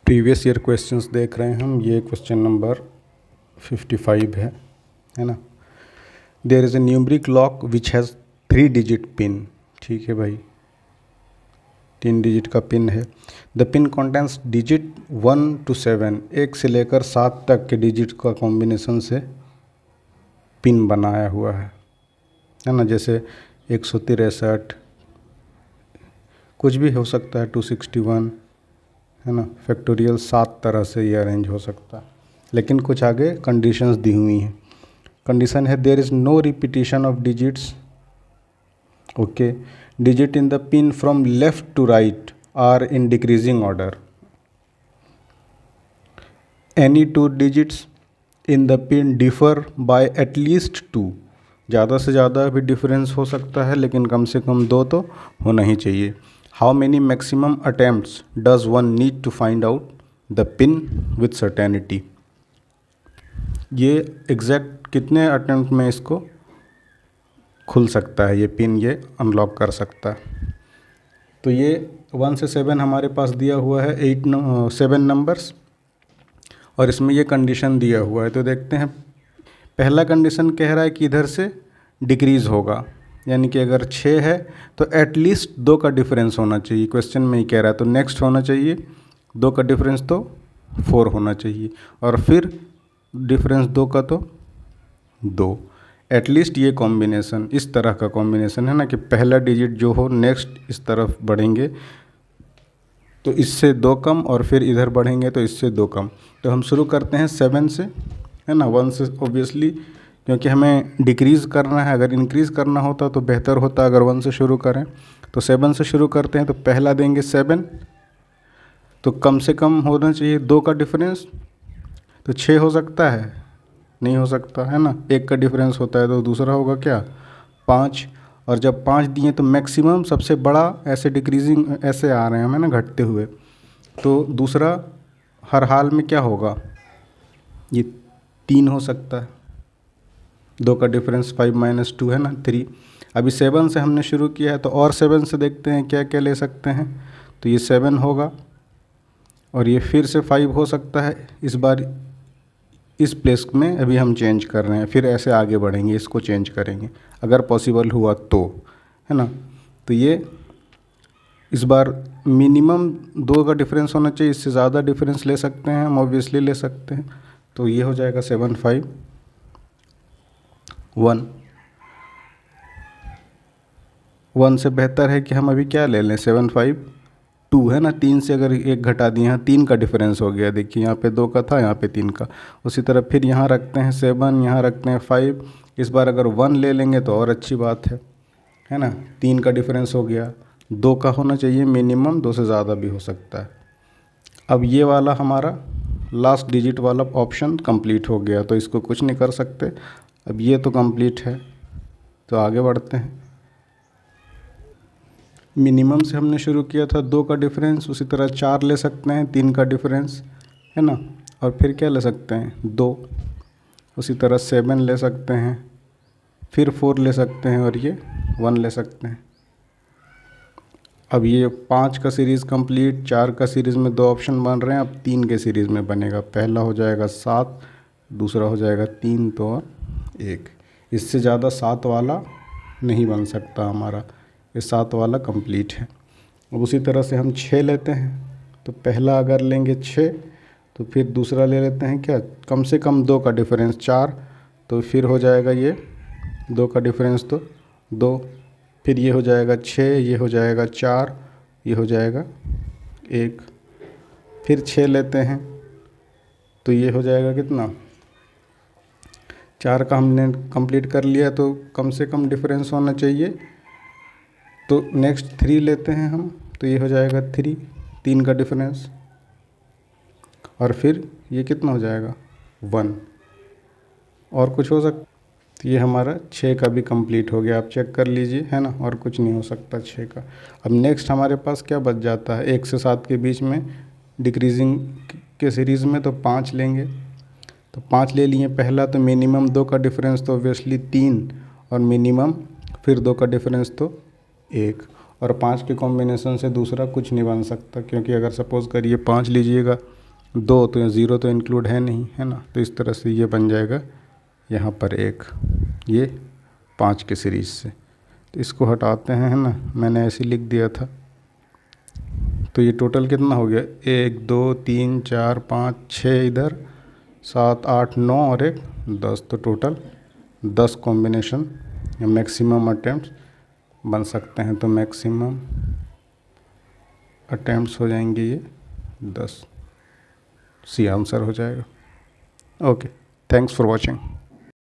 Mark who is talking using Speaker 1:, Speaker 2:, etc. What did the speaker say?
Speaker 1: Previous year questions देख रहे हैं हम। ये क्वेश्चन नंबर 55 है ना। There is a numeric lock which has 3 digit pin. ठीक है भाई, 3 डिजिट का पिन है। The pin contents digit 1 to 7, 1 से लेकर 7 तक के डिजिट का कॉम्बिनेशन से पिन बनाया हुआ है ना। जैसे 163 कुछ भी हो सकता है, 261 है ना। फैक्टोरियल 7 तरह से ये अरेंज हो सकता है, लेकिन कुछ आगे कंडीशंस दी हुई हैं। कंडीशन है there is no repetition of digits. Okay, digit in the pin from left to right are in decreasing order. Any 2 digits in the pin differ by at least 2। ज़्यादा से ज़्यादा भी डिफरेंस हो सकता है, लेकिन कम से कम 2 तो होना ही चाहिए। How many maximum attempts does one need to find out the pin with certainty. ये एग्जैक्ट कितने अटैम्प्ट में इसको खुल सकता है, ये पिन ये अनलॉक कर सकता है। तो ये 1 से 7 हमारे पास दिया हुआ है, 7 नंबर्स, और इसमें ये कंडीशन दिया हुआ है। तो देखते हैं, पहला कंडीशन कह रहा है कि इधर से डिक्रीज़ होगा, यानी कि अगर 6 है तो एटलीस्ट 2 का डिफरेंस होना चाहिए। क्वेश्चन में ही कह रहा है, तो नेक्स्ट होना चाहिए 2 का डिफरेंस तो 4 होना चाहिए, और फिर डिफरेंस 2 का तो 2। एटलीस्ट ये कॉम्बिनेशन, इस तरह का कॉम्बिनेशन है ना, कि पहला डिजिट जो हो नेक्स्ट इस तरफ बढ़ेंगे तो इससे 2 कम, और फिर इधर बढ़ेंगे तो इससे 2 कम। तो हम शुरू करते हैं 7 से, है ना। 1 से ऑब्वियसली, क्योंकि हमें डिक्रीज़ करना है। अगर इंक्रीज़ करना होता तो बेहतर होता अगर 1 से शुरू करें। तो 7 से शुरू करते हैं, तो पहला देंगे 7, तो कम से कम होना चाहिए 2 का डिफरेंस। तो 6 हो सकता है, नहीं हो सकता है ना। 1 का डिफरेंस होता है, तो दूसरा होगा क्या, 5। और जब 5 दिए तो मैक्सिमम सबसे बड़ा ऐसे डिक्रीजिंग ऐसे आ रहे हैं हमें ना, घटते हुए। तो दूसरा हर हाल में क्या होगा, ये 3 हो सकता है। 2 का डिफरेंस 5 - 2 है ना, 3। अभी 7 से हमने शुरू किया है, तो और 7 से देखते हैं क्या क्या ले सकते हैं। तो ये 7 होगा, और ये फिर से 5 हो सकता है। इस बार इस प्लेस में अभी हम चेंज कर रहे हैं, फिर ऐसे आगे बढ़ेंगे, इसको चेंज करेंगे अगर पॉसिबल हुआ तो, है ना। तो ये इस बार मिनिमम 2 का डिफरेंस होना चाहिए। इससे ज़्यादा डिफरेंस ले सकते हैं हम, ऑब्वियसली ले सकते हैं। तो ये हो जाएगा 7 5 1। 1 से बेहतर है कि हम अभी क्या ले लें, 7 5 2 है ना। 3 से अगर 1 घटा दिए, यहाँ 3 का डिफरेंस हो गया। देखिए यहाँ पे 2 का था, यहाँ पे 3 का। उसी तरह फिर यहाँ रखते हैं 7, यहाँ रखते हैं 5। इस बार अगर 1 ले लेंगे तो और अच्छी बात है ना। 3 का डिफरेंस हो गया, 2 का होना चाहिए मिनिमम, 2 से ज़्यादा भी हो सकता है। अब ये वाला हमारा लास्ट डिजिट वाला ऑप्शन कंप्लीट हो गया, तो इसको कुछ नहीं कर सकते। अब ये तो कंप्लीट है, तो आगे बढ़ते हैं। मिनिमम से हमने शुरू किया था 2 का डिफरेंस, उसी तरह 4 ले सकते हैं, 3 का डिफरेंस है ना। और फिर क्या ले सकते हैं, 2। उसी तरह 7 ले सकते हैं, फिर 4 ले सकते हैं, और ये 1 ले सकते हैं। अब ये 5 का सीरीज़ कंप्लीट, 4 का सीरीज़ में 2 ऑप्शन बन रहे हैं। अब 3 के सीरीज़ में बनेगा, पहला हो जाएगा 7, दूसरा हो जाएगा 3, तो और 1। इससे ज़्यादा 7 वाला नहीं बन सकता हमारा, ये 7 वाला कंप्लीट है। अब उसी तरह से हम 6 लेते हैं, तो पहला अगर लेंगे 6, तो फिर दूसरा ले लेते हैं क्या, कम से कम 2 का डिफरेंस 4, तो फिर हो जाएगा ये 2 का डिफरेंस तो 2, फिर ये हो जाएगा 6, ये हो जाएगा 4, ये हो जाएगा 1। फिर 6 लेते हैं, तो ये हो जाएगा कितना, 4 का हमने कंप्लीट कर लिया, तो कम से कम डिफरेंस होना चाहिए। तो नेक्स्ट 3 लेते हैं हम, तो ये हो जाएगा 3 का डिफरेंस, और फिर ये कितना हो जाएगा 1। और कुछ हो सकता, तो ये हमारा 6 का भी कंप्लीट हो गया। आप चेक कर लीजिए, है ना, और कुछ नहीं हो सकता 6 का। अब नेक्स्ट हमारे पास क्या बच जाता है, 1 से 7 के बीच में डिक्रीजिंग के सीरीज़ में, तो 5 लेंगे। तो 5 ले लिए पहला, तो मिनिमम 2 का डिफरेंस तो ऑब्वियसली 3, और मिनिमम फिर 2 का डिफरेंस तो 1, और 5 के कॉम्बिनेशन से दूसरा कुछ नहीं बन सकता। क्योंकि अगर सपोज़ करिए 5 लीजिएगा, 2 तो यहाँ 0 तो इंक्लूड है नहीं, है ना, तो इस तरह से ये बन जाएगा यहाँ पर 1, ये 5 के सीरीज़ से। तो इसको हटाते हैं, है ना, मैंने ऐसे लिख दिया था। तो ये टोटल कितना हो गया, 1 2 3 4 5 6 इधर, 7 8 9 और 1 10, तो टोटल 10 कॉम्बिनेशन या मैक्सिमम अटैम्प्ट्स बन सकते हैं। तो मैक्सिमम अटैम्प्ट्स हो जाएंगे ये 10, सी आंसर हो जाएगा। Okay, thanks for watching.